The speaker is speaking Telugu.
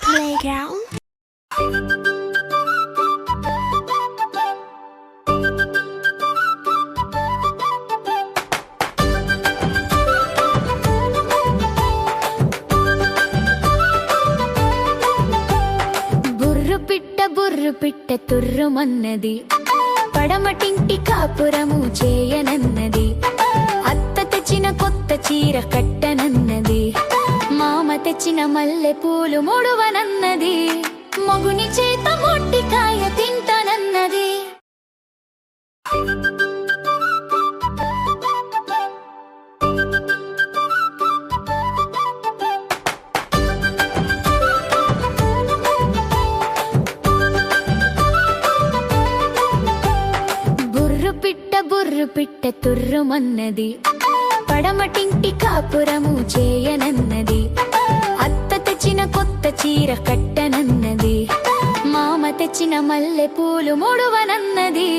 Playground. బుర్రు పిట్ట తుర్రుమన్నది, పడమటింటి కాపురము చేయనన్నది. అత్త తెచ్చిన కొత్త చీర కట్టనన్నది, మామ తెచ్చిన మల్లె పూలు ముడువనన్నది. మొగుని చేత మొట్టికాయ తింటానన్నది. బుర్రు పిట్ట తుర్రుమన్నది, పడమటింటి కాపురము చేయనన్నది. అత్త తెచ్చిన కొత్త చీర కట్టనన్నది, మామ తెచ్చిన మల్లె పూలు ముడువనన్నది.